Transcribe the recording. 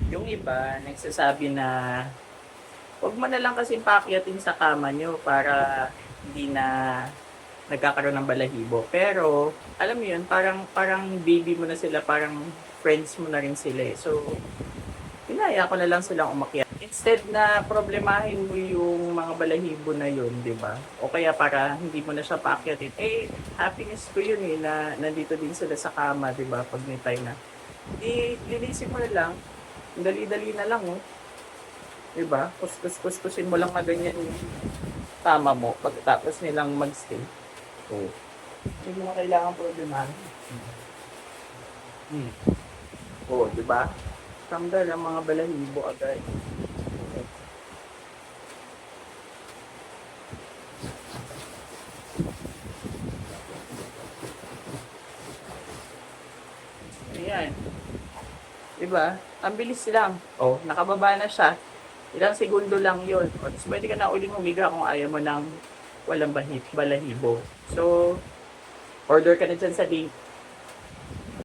Yung iba, nagsasabi na, huwag mo na lang kasing paakyatin sa kama nyo para hindi na nagkakaroon ng balahibo. Pero, alam mo yun, parang baby mo na sila, parang friends mo na rin sila eh. So, inaya ko na lang silang umakyat. Instead na problemahin mo yung mga balahibo na yun, di ba? O kaya para hindi mo na siya paakyatin. Eh, happiness ko yun eh, na nandito din sila sa kama, di ba? Pag may time na. Di, linisin mo na lang. Dali-dali na lang, oh. Di ba? Kuskusin mo lang na ganyan yung tama mo pagkatapos nilang magstay. Oh. Hindi mo kailangan problemahin. Oh, di ba? Tanggal ang mga balahibo agad. Ayan. Diba? Ang bilis lang. Oh, nakababa na siya. Ilang segundo lang yun. O, tapos pwede ka na uling humiga kung ayaw mo ng walang balahibo. So, order ka na dyan sa link.